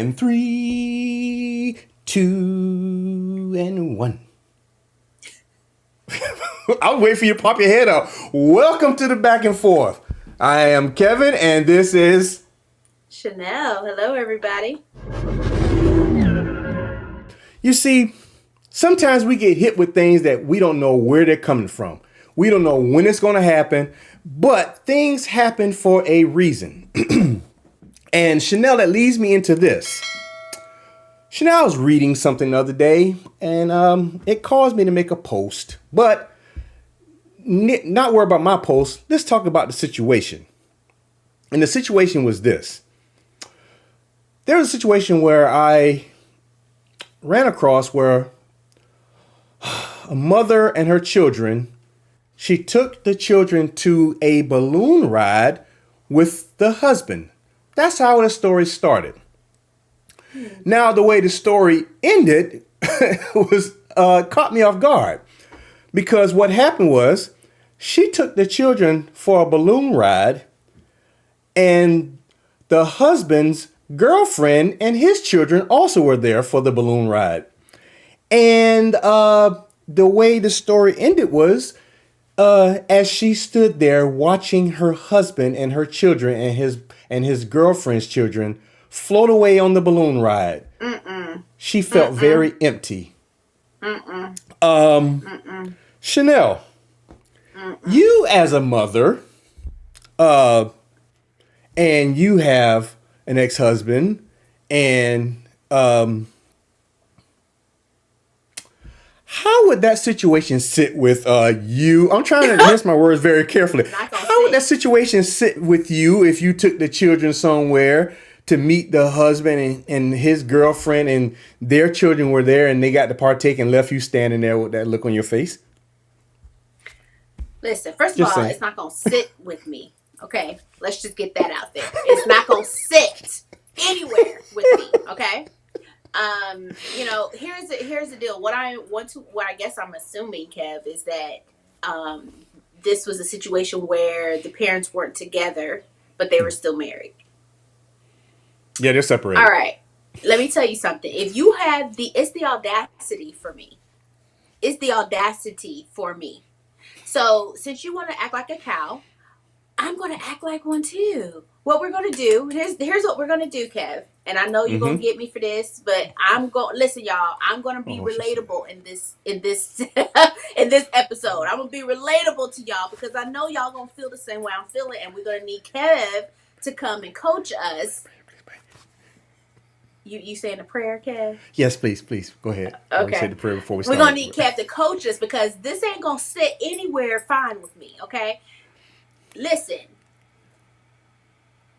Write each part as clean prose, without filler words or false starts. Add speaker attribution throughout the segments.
Speaker 1: And 3, 2, and 1. I'll wait for you to pop your head up. Welcome to the Back and Forth. I am Kevin, and this is
Speaker 2: Chanel. Hello, everybody.
Speaker 1: You see, sometimes we get hit with things that we don't know where they're coming from. We don't know when it's going to happen, but things happen for a reason. And Chanel, that leads me into this. Chanel was reading something the other day, and it caused me to make a post. But not worry about my post. Let's talk about the situation. And the situation was this. There was a situation where I ran across where a mother and her children, she took the children to a balloon ride with the husband. That's how the story started. Now, the way the story ended was caught me off guard, because what happened was she took the children for a balloon ride, and the husband's girlfriend and his children also were there for the balloon ride. And the way the story ended was as she stood there watching her husband and her children and his girlfriend's children float away on the balloon ride. She felt very empty. Chanel, you as a mother, and you have an ex-husband, and how would that situation sit with you? I'm trying to mince my words very carefully. How would that situation sit with you if you took the children somewhere to meet the husband and his girlfriend and their children were there and they got to partake and left you standing there with that look on your face?
Speaker 2: Listen, first of all, it's not going to sit with me. Okay? Let's just get that out there. It's not going to sit anywhere with me. Okay? Here's the deal. What I guess I'm assuming, Kev, is that this was a situation where the parents weren't together, but they were still married.
Speaker 1: Yeah, they're separated.
Speaker 2: All right. Let me tell you something. If you have it's the audacity for me. It's the audacity for me. So since you want to act like a cow, I'm going to act like one too. What we're going to do, here's what we're going to do, Kev. And I know you're going to get me for this, but listen, y'all, I'm going to be relatable in this in this episode. I'm going to be relatable to y'all because I know y'all going to feel the same way I'm feeling, and we're going to need Kev to come and coach us. You saying a prayer, Kev?
Speaker 1: Yes, please. Go ahead.
Speaker 2: Okay.
Speaker 1: Say the prayer before we start.
Speaker 2: We're going to need Kev to coach us because this ain't going to sit anywhere fine with me, okay? Listen.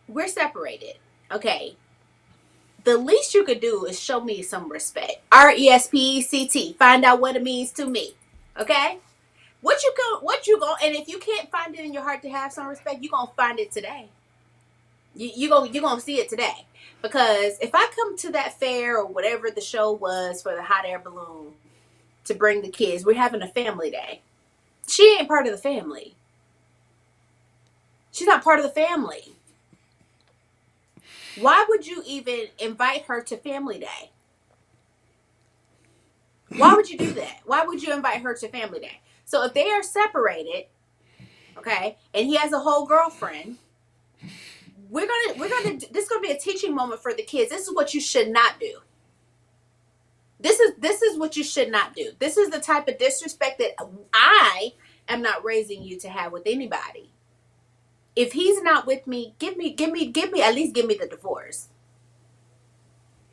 Speaker 2: We're separated, okay? The least you could do is show me some respect. RESPECT. Find out what it means to me, okay? What you go? And if you can't find it in your heart to have some respect, you're going to find it today. You're going to see it today. Because if I come to that fair or whatever the show was for the hot air balloon to bring the kids, we're having a family day. She ain't part of the family. She's not part of the family. Why would you even invite her to family day? Why would you do that? Why would you invite her to family day? So if they are separated, okay, and he has a whole girlfriend, this is gonna be a teaching moment for the kids. This is what you should not do. This is what you should not do. This is the type of disrespect that I am not raising you to have with anybody. If he's not with me, at least give me the divorce.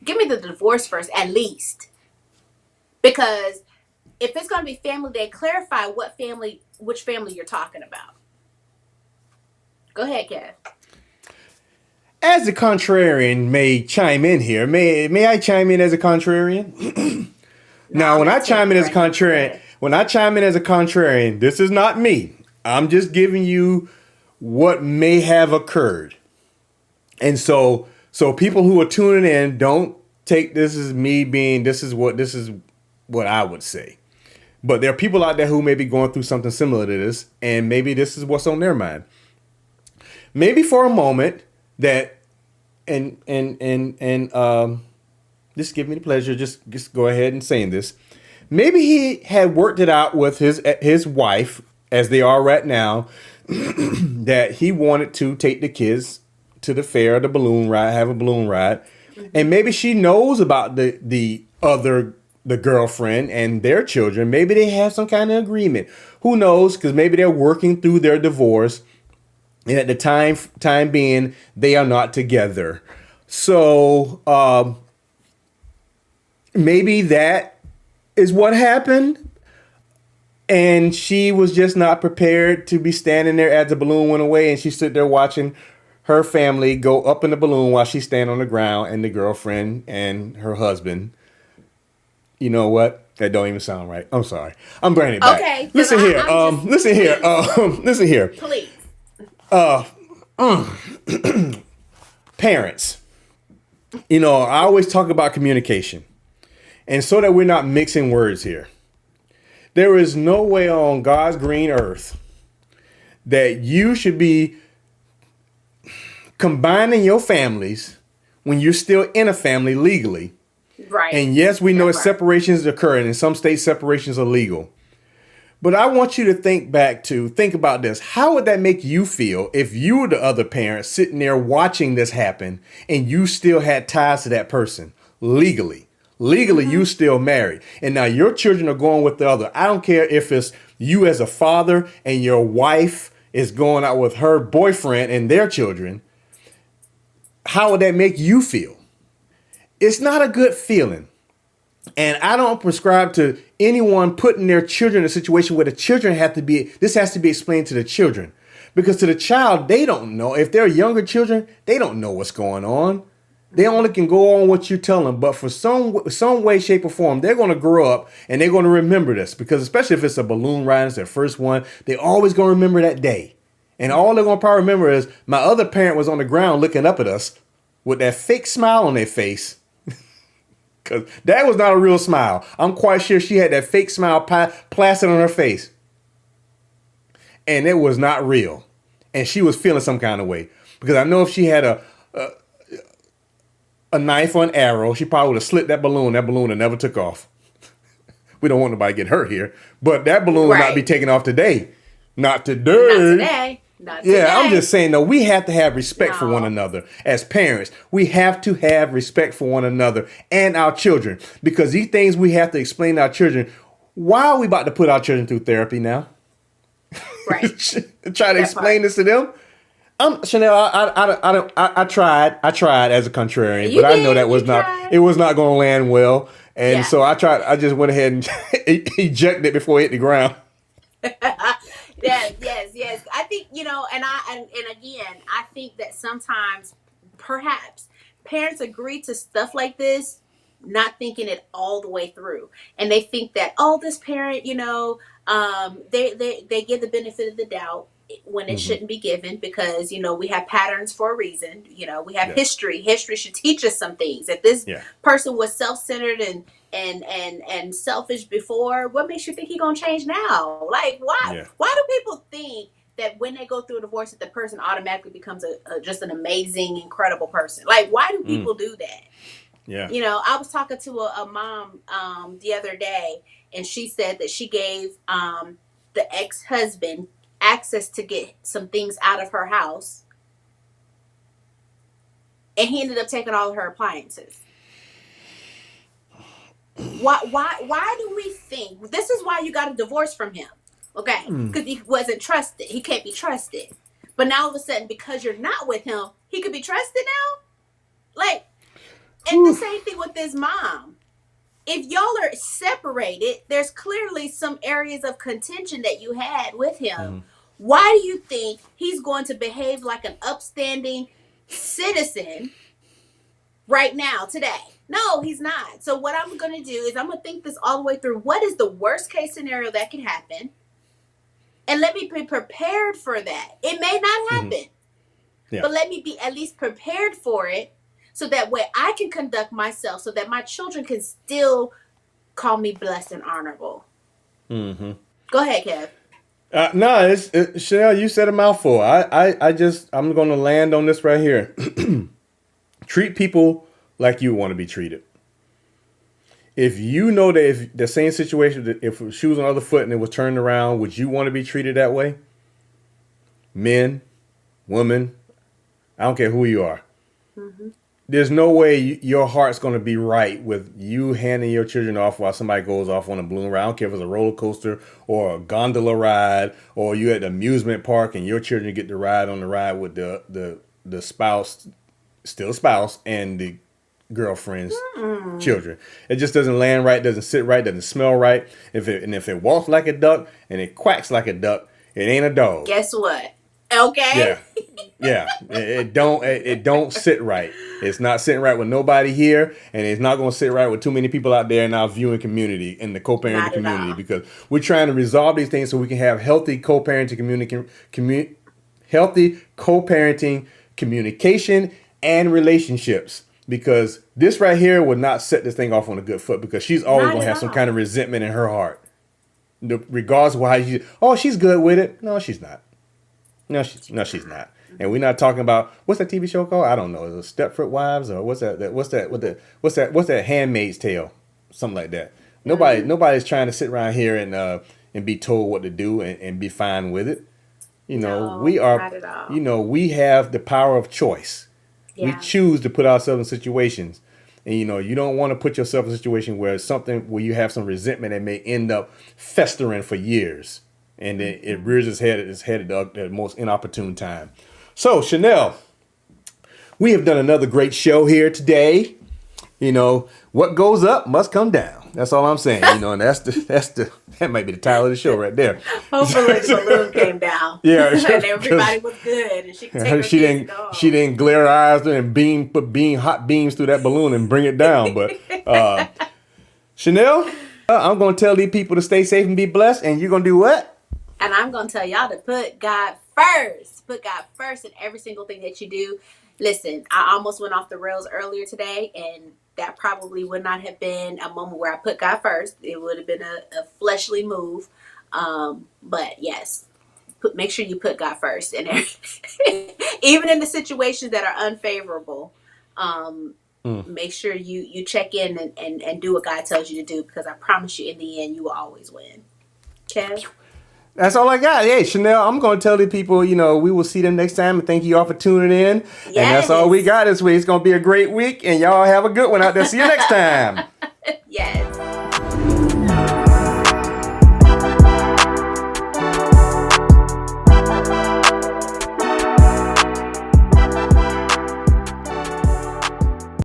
Speaker 2: Give me the divorce first, at least. Because if it's going to be family day, clarify which family you're talking about. Go ahead, Kev.
Speaker 1: As a contrarian may chime in here, may I chime in as a contrarian? Now, when I chime in as a contrarian, this is not me. I'm just giving you what may have occurred. And so people who are tuning in, don't take this as me being this is what I would say. But there are people out there who may be going through something similar to this, and maybe this is what's on their mind. Maybe for a moment that Just give me the pleasure. Just go ahead and saying this. Maybe he had worked it out with his wife, as they are right now, that he wanted to take the kids to the fair, the balloon ride, have a balloon ride, and maybe she knows about the girlfriend and their children. Maybe they have some kind of agreement. Who knows? Because maybe they're working through their divorce, and at the time being, they are not together. So maybe that is what happened. And she was just not prepared to be standing there as the balloon went away. And she stood there watching her family go up in the balloon while she's standing on the ground, and the girlfriend and her husband. You know what? That don't even sound right. I'm sorry. I'm bringing it back.
Speaker 2: Okay.
Speaker 1: Listen here. Listen here.
Speaker 2: Please.
Speaker 1: Parents. You know, I always talk about communication. And so that we're not mixing words here. There is no way on God's green earth that you should be combining your families when you're still in a family legally.
Speaker 2: Right.
Speaker 1: And yes, we know that separations occur, and in some states separations are legal. But I want you to think about this. How would that make you feel if you were the other parent sitting there watching this happen and you still had ties to that person legally? Legally, you still married. And now your children are going with the other. I don't care if it's you as a father and your wife is going out with her boyfriend and their children. How would that make you feel? It's not a good feeling. And I don't prescribe to anyone putting their children in a situation where the children this has to be explained to the children. Because to the child, they don't know. If they're younger children, they don't know what's going on. They only can go on what you tell them. But for some way, shape, or form, they're going to grow up and they're going to remember this. Because especially if it's a balloon ride, it's their first one, they're always going to remember that day. And all they're going to probably remember is my other parent was on the ground looking up at us with that fake smile on their face. Because that was not a real smile. I'm quite sure she had that fake smile plastered on her face. And it was not real. And she was feeling some kind of way. Because I know if she had a knife or an arrow, she probably would have slit that balloon. That balloon would never took off. We don't want nobody to get hurt here. But that balloon would not be taken off today. Not today. Not
Speaker 2: today. Not today.
Speaker 1: Yeah, I'm just saying, though, we have to have respect for one another. As parents, we have to have respect for one another and our children. Because these things we have to explain to our children. Why are we about to put our children through therapy now?
Speaker 2: Right.
Speaker 1: Try to explain this to them. Chanel, I tried as a contrarian, but I know that it was not going to land well. And so I just went ahead and ejected it before it hit the ground.
Speaker 2: Yes. I think, and again, I think that sometimes perhaps parents agree to stuff like this, not thinking it all the way through. And they think that, this parent, they give the benefit of the doubt when it shouldn't be given, because we have patterns for a reason. We have history should teach us some things. If this person was self-centered and selfish before, what makes you think he's gonna change now? Like, why do people think that when they go through a divorce that the person automatically becomes just an amazing, incredible person? Like, why do people do that? I was talking to a mom the other day, and she said that she gave the ex-husband access to get some things out of her house, and he ended up taking all of her appliances. Why do we think this is why you got a divorce from him? Okay, because he wasn't trusted. He can't be trusted. But now all of a sudden, because you're not with him, he could be trusted now. Like, and the same thing with this mom. If y'all are separated, there's clearly some areas of contention that you had with him. Why do you think he's going to behave like an upstanding citizen right now, today? No, he's not. So what I'm going to do is I'm going to think this all the way through. What is the worst case scenario that can happen? And let me be prepared for that. It may not happen, but let me be at least prepared for it, so that way I can conduct myself, so that my children can still call me blessed and honorable. Go ahead, Kev.
Speaker 1: No, Chanel, you said a mouthful. I'm going to land on this right here. Treat people like you want to be treated. If you know that if the same situation, that if she was on the other foot and it was turned around, would you want to be treated that way? Men, women, I don't care who you are. Mm-hmm. There's no way your heart's going to be right with you handing your children off while somebody goes off on a balloon ride. I don't care if it's a roller coaster or a gondola ride, or you at the amusement park and your children get to ride on the ride with the spouse, still spouse, and the girlfriend's children. It just doesn't land right, doesn't sit right, doesn't smell right. If it walks like a duck and it quacks like a duck, it ain't a dog.
Speaker 2: Guess what? Okay.
Speaker 1: Yeah. It don't sit right. It's not sitting right with nobody here, and it's not going to sit right with too many people out there in our viewing community, in the co-parenting community, because we're trying to resolve these things so we can have healthy co-parenting communication and relationships. Because this right here would not set this thing off on a good foot, because she's always going to have some kind of resentment in her heart. Regardless of how she's good with it. No, she's not. No, she's not. And we're not talking about, what's that TV show called? I don't know. Is it Stepford Wives, or what's that Handmaid's Tale? Something like that. Nobody's trying to sit around here and be told what to do and be fine with it. We are,
Speaker 2: not at all.
Speaker 1: We have the power of choice. Yeah. We choose to put ourselves in situations. And, you don't want to put yourself in a situation where you have some resentment that may end up festering for years. And then it rears its head at the most inopportune time. So, Chanel, we have done another great show here today. What goes up must come down. That's all I'm saying. And that might be the title of the show right there.
Speaker 2: Hopefully the balloon came down.
Speaker 1: Yeah,
Speaker 2: and everybody was good, and she could take her kids to go.
Speaker 1: She didn't glare her eyes and put hot beams through that balloon and bring it down. But Chanel, I'm going to tell these people to stay safe and be blessed, and you're going to do what?
Speaker 2: And I'm going to tell y'all to put God first. Put God first in every single thing that you do. Listen, I almost went off the rails earlier today, and that probably would not have been a moment where I put God first. It would have been a fleshly move. But yes, make sure you put God first. And even in the situations that are unfavorable, make sure you check in and do what God tells you to do, because I promise you, in the end, you will always win. Kev?
Speaker 1: That's all I got. Hey, Chanel, I'm going to tell the people, we will see them next time. And thank you all for tuning in. Yes. And that's all we got this week. It's going to be a great week. And y'all have a good one out there. See you next time.